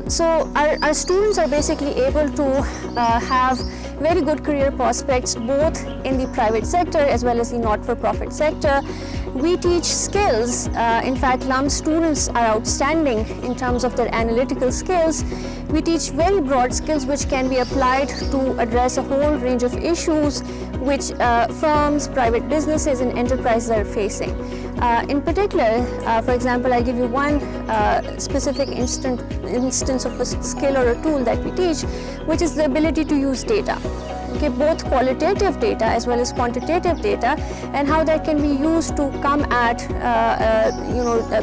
So our students are basically able to have very good career prospects both in the private sector as well as the not-for-profit sector. We teach skills. In fact, LUM students are outstanding in terms of their analytical skills. We teach very broad skills which can be applied to address a whole range of issues which firms, private businesses and enterprises are facing. In particular, for example, I'll give you one specific instance of a skill or a tool that we teach, which is the ability to use data. Okay, both qualitative data as well as quantitative data, and how that can be used to come at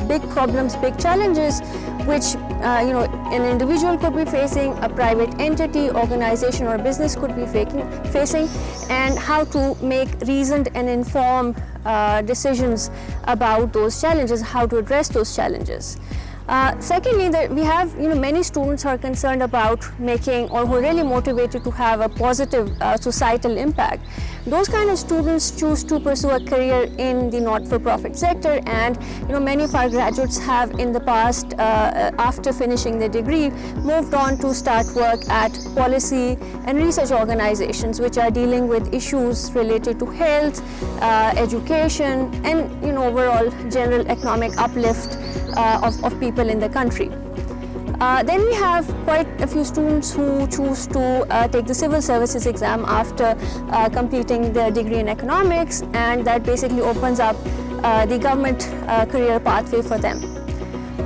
big problems, big challenges, which an individual could be facing, a private entity, organization, or business could be facing, and how to make reasoned and informed decisions about those challenges, how to address those challenges. Secondly, we have many students who are concerned about making, or who are really motivated to have a positive societal impact. Those kind of students choose to pursue a career in the not-for-profit sector, and many of our graduates have in the past, after finishing their degree, moved on to start work at policy and research organizations which are dealing with issues related to health, education, and overall general economic uplift of people in the country. Then we have quite a few students who choose to take the civil services exam after completing their degree in economics, and that basically opens up the government career pathway for them.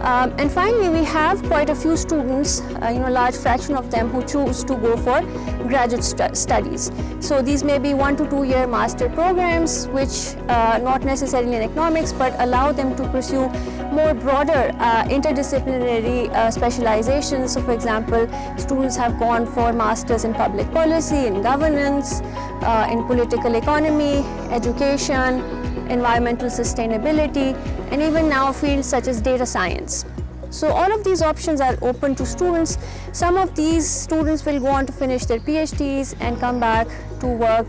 And finally, we have quite a few students, a large fraction of them, who choose to go for graduate studies. So these may be 1 to 2 year master programs, which not necessarily in economics, but allow them to pursue more broader interdisciplinary specializations. So for example, students have gone for masters in public policy, in governance, in political economy, education, environmental sustainability, and even now fields such as data science. So all of these options are open to students. Some of these students will go on to finish their PhDs and come back to work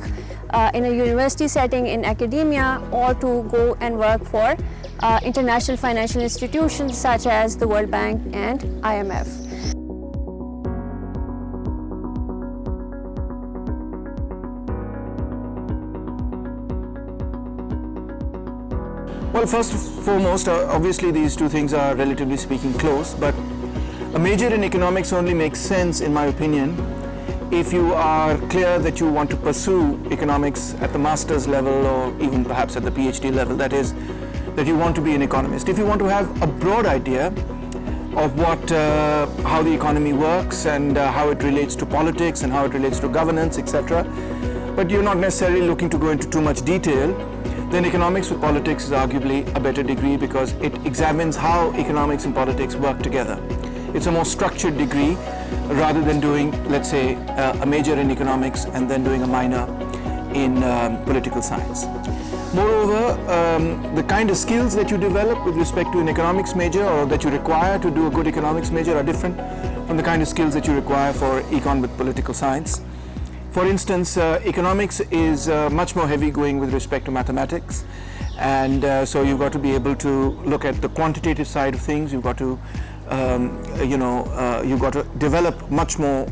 in a university setting in academia, or to go and work for international financial institutions such as the World Bank and IMF. Well, first and foremost, obviously these two things are relatively speaking close, but a major in economics only makes sense, in my opinion, if you are clear that you want to pursue economics at the master's level, or even perhaps at the PhD level, that is, that you want to be an economist. If you want to have a broad idea of how the economy works and how it relates to politics and how it relates to governance, etc., but you're not necessarily looking to go into too much detail, then economics with politics is arguably a better degree, because it examines how economics and politics work together. It's a more structured degree rather than doing, let's say, a major in economics and then doing a minor in political science. Moreover, the kind of skills that you develop with respect to an economics major, or that you require to do a good economics major, are different from the kind of skills that you require for econ with political science. For instance, economics is much more heavy going with respect to mathematics, and so you've got to be able to look at the quantitative side of things. You've got to, you've got to develop much more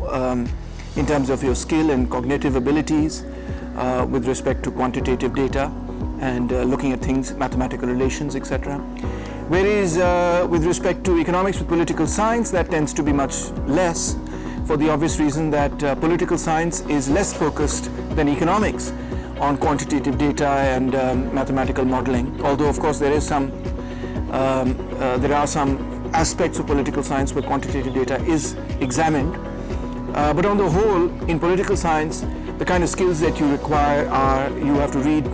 in terms of your skill and cognitive abilities with respect to quantitative data and looking at things, mathematical relations, etc. Whereas with respect to economics with political science, that tends to be much less, for the obvious reason that political science is less focused than economics on quantitative data and mathematical modeling. Although, of course, there are some aspects of political science where quantitative data is examined. But on the whole, in political science, the kind of skills that you require are, you have to read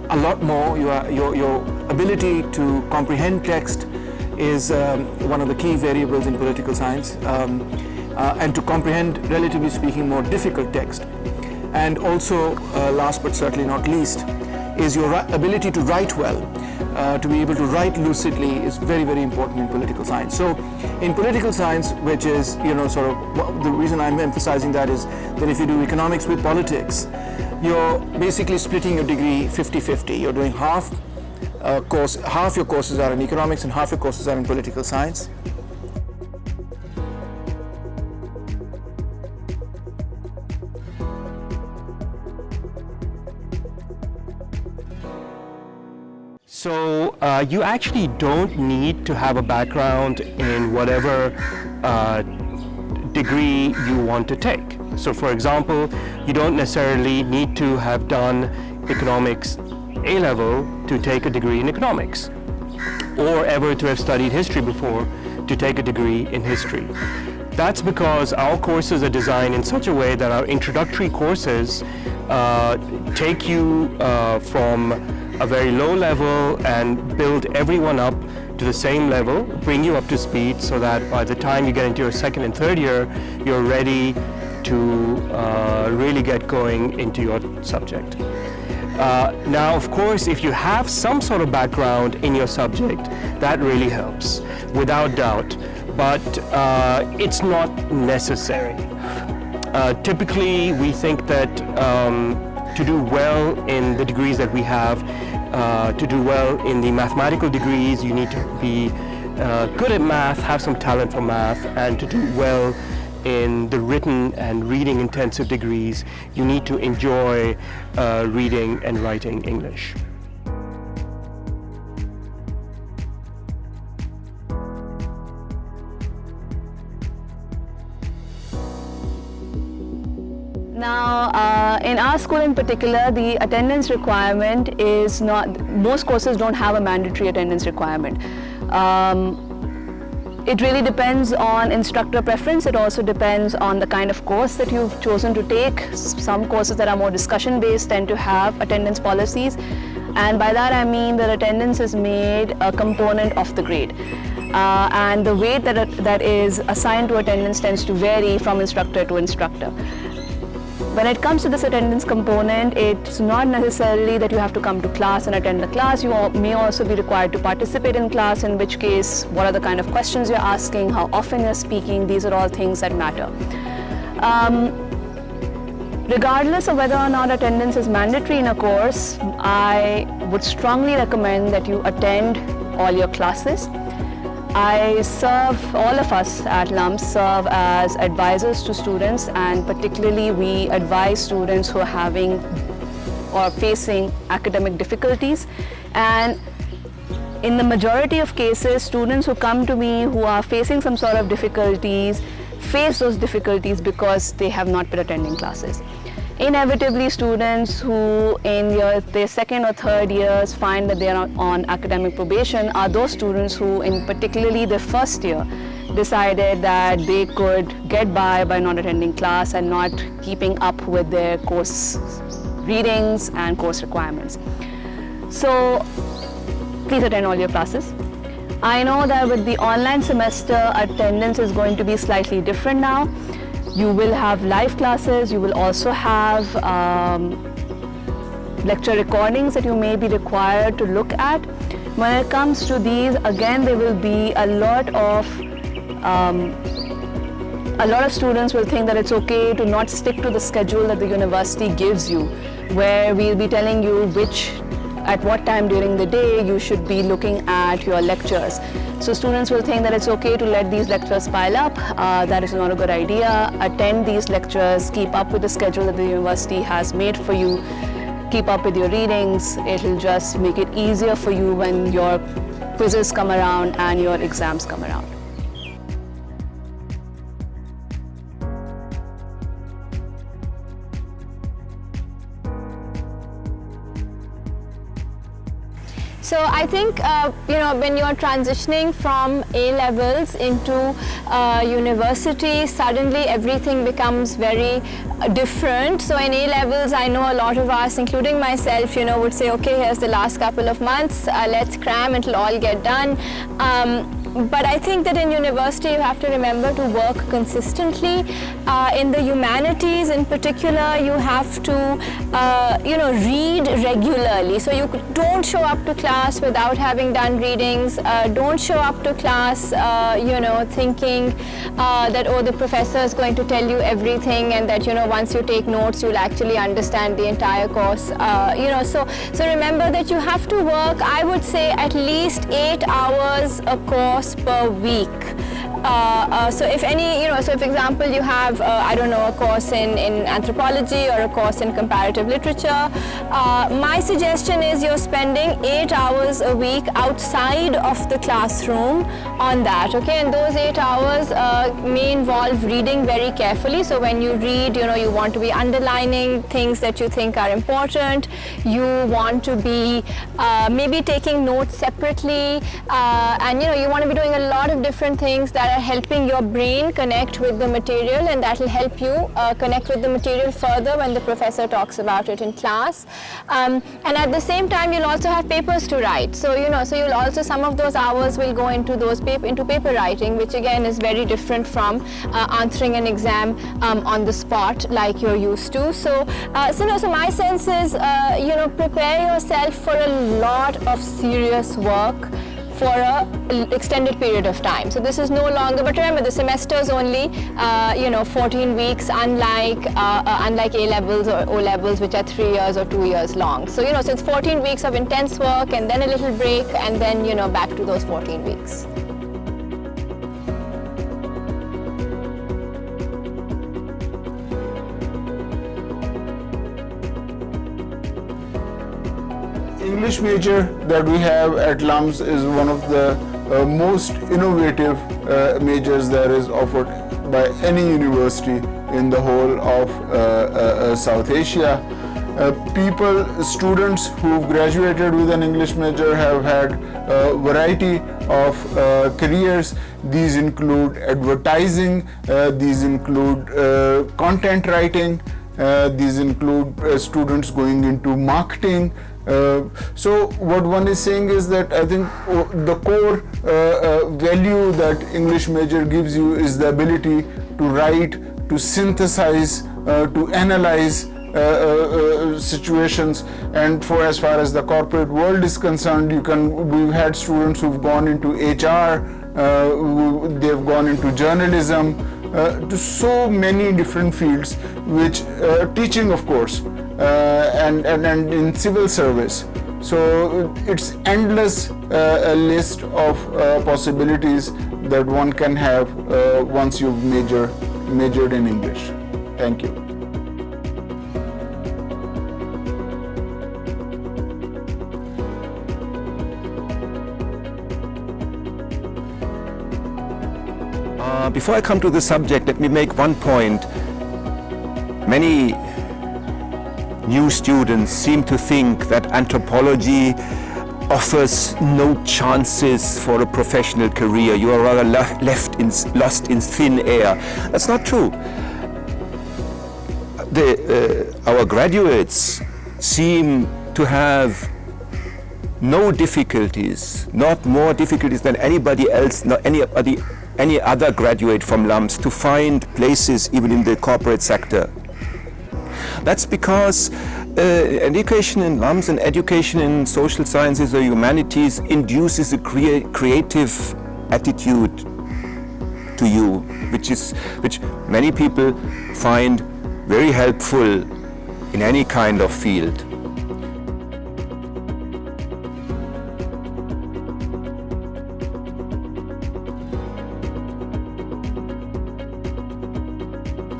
a lot more. Your ability to comprehend text is one of the key variables in political science, and to comprehend, relatively speaking, more difficult text. And also, last but certainly not least, is your ability to write well. To be able to write lucidly is very, very important in political science. So in political science, which is, sort of, the reason I'm emphasizing that is that if you do economics with politics, you're basically splitting your degree 50-50. You're doing half your courses are in economics and half your courses are in political science. So you actually don't need to have a background in whatever degree you want to take. So for example, you don't necessarily need to have done economics A-level to take a degree in economics, or ever to have studied history before to take a degree in history. That's because our courses are designed in such a way that our introductory courses take you from a very low level and build everyone up to the same level, bring you up to speed so that by the time you get into your second and third year, you're ready to really get going into your subject. Now, of course, if you have some sort of background in your subject, that really helps, without doubt, but it's not necessary. Typically, we think that to do well in the degrees that we have, to do well in the mathematical degrees, you need to be good at math, have some talent for math, and to do well in the written and reading intensive degrees, you need to enjoy reading and writing English. Now, in our school in particular, the attendance requirement is not, most courses don't have a mandatory attendance requirement. It really depends on instructor preference. It also depends on the kind of course that you've chosen to take. Some courses that are more discussion based tend to have attendance policies. And by that I mean that attendance is made a component of the grade. And the weight that is assigned to attendance tends to vary from instructor to instructor. When it comes to this attendance component, it's not necessarily that you have to come to class and attend the class. You may also be required to participate in class, in which case, what are the kind of questions you're asking, how often you're speaking, these are all things that matter. Regardless of whether or not attendance is mandatory in a course, I would strongly recommend that you attend all your classes. I serve, all of us at LUMS serve as advisors to students, and particularly we advise students who are having or facing academic difficulties. And in the majority of cases, students who come to me who are facing some sort of difficulties face those difficulties because they have not been attending classes. Inevitably, students who in their second or third years find that they are on academic probation are those students who, in particularly their first year, decided that they could get by not attending class and not keeping up with their course readings and course requirements. So please attend all your classes. I know that with the online semester, attendance is going to be slightly different now. You will have live classes, you will also have lecture recordings that you may be required to look at. When it comes to these, again, there will be a lot of students will think that it's okay to not stick to the schedule that the university gives you, where we'll be telling you at what time during the day you should be looking at your lectures. So students will think that it's okay to let these lectures pile up. That is not a good idea. Attend these lectures, keep up with the schedule that the university has made for you, keep up with your readings. It'll just make it easier for you when your quizzes come around and your exams come around. So I think, when you're transitioning from A-levels into university, suddenly everything becomes very different. So in A-levels, I know a lot of us, including myself, would say, okay, here's the last couple of months, let's cram, it'll all get done. But I think that in university you have to remember to work consistently. In the humanities in particular, you have to read regularly. So you don't show up to class without having done readings. Don't show up to class thinking that, oh, the professor is going to tell you everything, and that, you know, once you take notes, you'll actually understand the entire course. You know, so remember that you have to work, I would say, at least 8 hours a course per week. So if any, you know, so if example you have, I don't know, a course in anthropology or a course in comparative literature, my suggestion is you're spending 8 hours a week outside of the classroom on that, okay? And those 8 hours may involve reading very carefully. So when you read, you know, you want to be underlining things that you think are important. You want to be maybe taking notes separately, and, you know, you want to be doing a lot of different things that are helping your brain connect with the material, and that will help you connect with the material further when the professor talks about it in class. And at the same time, you'll also have papers to write. So, you know, so you'll also, some of those hours will go into those paper writing, which again is very different from answering an exam on the spot like you're used to. So my sense is, you know, prepare yourself for a lot of serious work for an extended period of time. So this is no longer, but remember, the semester is only, you know, 14 weeks, unlike A-levels or O-levels, which are 3 years or 2 years long. So, you know, so it's 14 weeks of intense work, and then a little break, and then, you know, back to those 14 weeks. English major that we have at LUMS is one of the most innovative majors that is offered by any university in the whole of South Asia. Students who've graduated with an English major have had a variety of careers. These include advertising, these include content writing, these include students going into marketing. So what one is saying is that I think the core value that English major gives you is the ability to write, to synthesize, to analyze situations. And for as far as the corporate world is concerned, we've had students who've gone into HR, they've gone into journalism, to so many different fields, which teaching, of course, and in civil service. So it's endless list of possibilities that one can have once you've majored in English. Thank you. Before I come to the subject, let me make one point. Many new students seem to think that anthropology offers no chances for a professional career. You are rather lost in thin air. That's not true. Our graduates seem to have no difficulties, not more difficulties than anybody else, not any other graduate from LUMS to find places even in the corporate sector. That's because education in LUMS and education in social sciences or humanities induces a creative attitude to you, which many people find very helpful in any kind of field.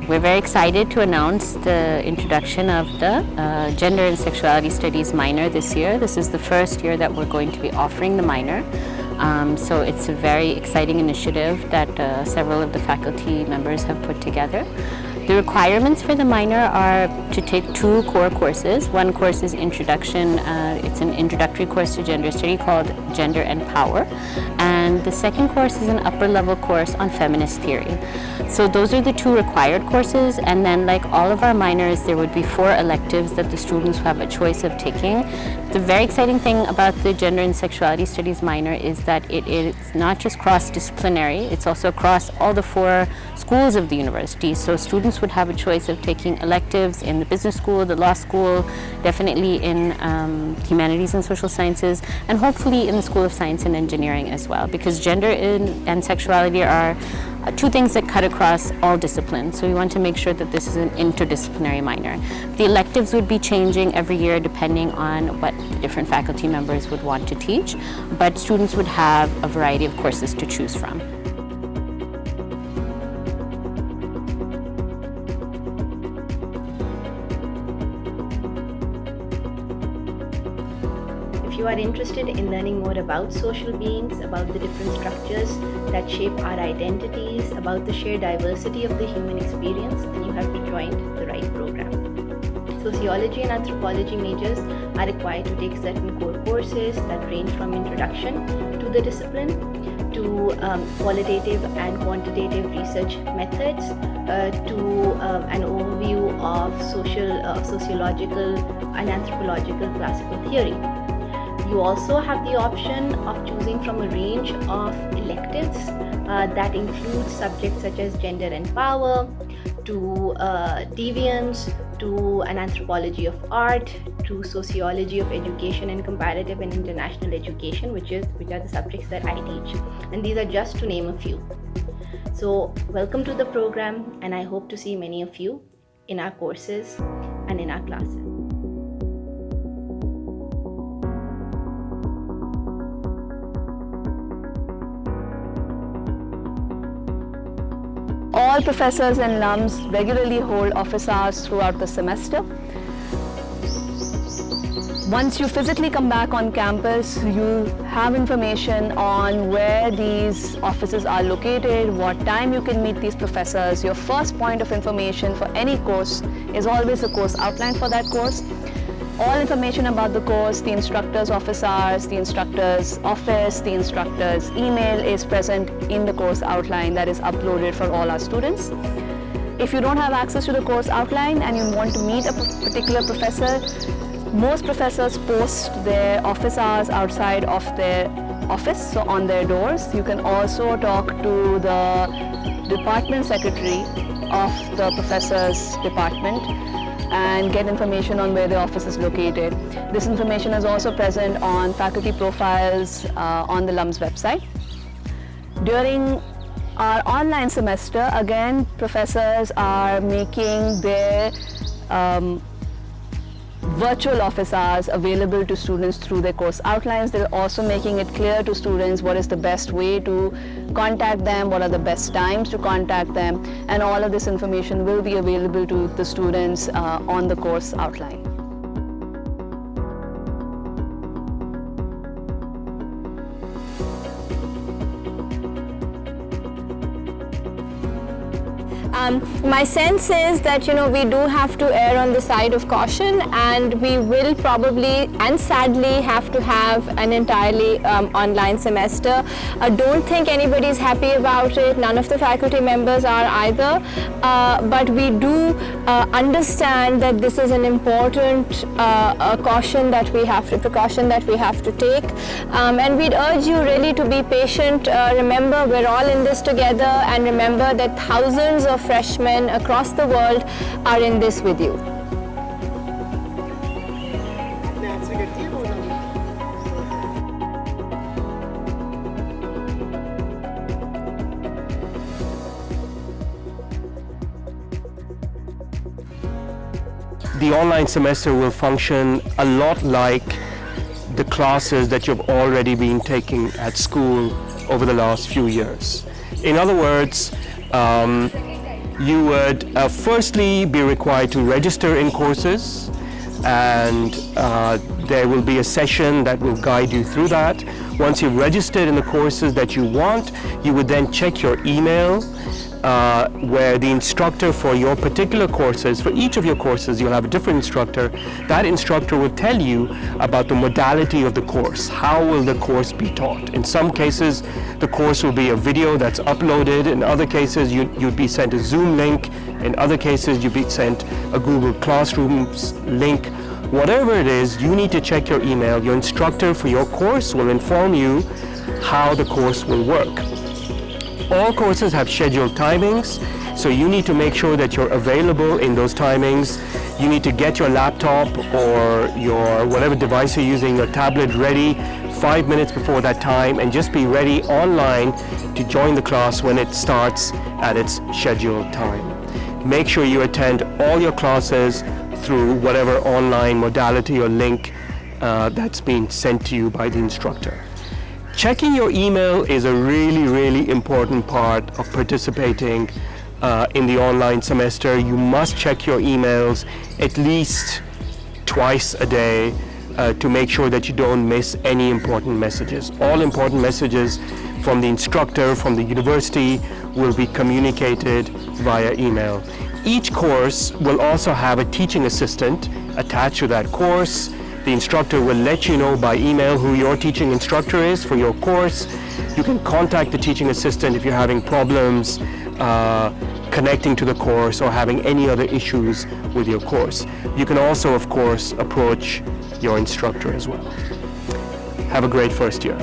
We're very excited to announce the introduction of the Gender and Sexuality Studies minor this year. This is the first year that we're going to be offering the minor. So it's a very exciting initiative that several of the faculty members have put together. The requirements for the minor are to take 2 core courses. One course is introduction, it's an introductory course to gender study called Gender and Power. And the second course is an upper level course on feminist theory. So those are the 2 required courses, and then like all of our minors, there would be 4 electives that the students have a choice of taking. The very exciting thing about the Gender and Sexuality Studies minor is that it is not just cross-disciplinary, it's also across all the 4 schools of the university. So students would have a choice of taking electives in the business school, the law school, definitely in humanities and social sciences, and hopefully in the School of Science and Engineering as well, because gender and sexuality are two things that cut across all disciplines. So we want to make sure that this is an interdisciplinary minor. The electives would be changing every year depending on what the different faculty members would want to teach, but students would have a variety of courses to choose from. If you are interested in learning more about social beings, about the different structures that shape our identities, about the sheer diversity of the human experience, then you have joined the right program. Sociology and anthropology majors are required to take certain core courses that range from introduction to the discipline to qualitative and quantitative research methods to an overview of sociological and anthropological classical theory. You also have the option of choosing from a range of electives that include subjects such as gender and power, to deviance, to an anthropology of art, to sociology of education and comparative and international education, which are the subjects that I teach. And these are just to name a few. So welcome to the program, and I hope to see many of you in our courses and in our classes. All professors and alums regularly hold office hours throughout the semester. Once you physically come back on campus, you have information on where these offices are located, what time you can meet these professors. Your first point of information for any course is always the course outline for that course. All information about the course, the instructor's office hours, the instructor's office, the instructor's email is present in the course outline that is uploaded for all our students. If you don't have access to the course outline and you want to meet a particular professor, most professors post their office hours outside of their office, so on their doors. You can also talk to the department secretary of the professor's department and get information on where the office is located. This information is also present on faculty profiles on the LUMS website. During our online semester, again, professors are making their virtual office hours available to students through their course outlines. They're also making it clear to students what is the best way to contact them, what are the best times to contact them, and all of this information will be available to the students on the course outline. My sense is that we do have to err on the side of caution, and we will probably and sadly have to have an entirely online semester. I don't think anybody's happy about it. None of the faculty members are either. But we do understand that this is an important precaution that we have to take. And we'd urge you really to be patient. Remember, we're all in this together, and remember that thousands of freshmen across the world are in this with you. The online semester will function a lot like the classes that you've already been taking at school over the last few years. In other words, you would firstly be required to register in courses, and there will be a session that will guide you through that. Once you've registered in the courses that you want, you would then check your email where the instructor for your particular courses, for each of your courses, you'll have a different instructor. That instructor will tell you about the modality of the course. How will the course be taught? In some cases, the course will be a video that's uploaded. In other cases, you'd be sent a Zoom link. In other cases, you'd be sent a Google Classroom link. Whatever it is, you need to check your email. Your instructor for your course will inform you how the course will work. All courses have scheduled timings, so you need to make sure that you're available in those timings. You need to get your laptop or your whatever device you're using, your tablet ready 5 minutes before that time and just be ready online to join the class when it starts at its scheduled time. Make sure you attend all your classes through whatever online modality or link that's been sent to you by the instructor. Checking your email is a really, really important part of participating in the online semester. You must check your emails at least twice a day to make sure that you don't miss any important messages. All important messages from the instructor, from the university, will be communicated via email. Each course will also have a teaching assistant attached to that course. The instructor will let you know by email who your teaching instructor is for your course. You can contact the teaching assistant if you're having problems connecting to the course or having any other issues with your course. You can also, of course, approach your instructor as well. Have a great first year.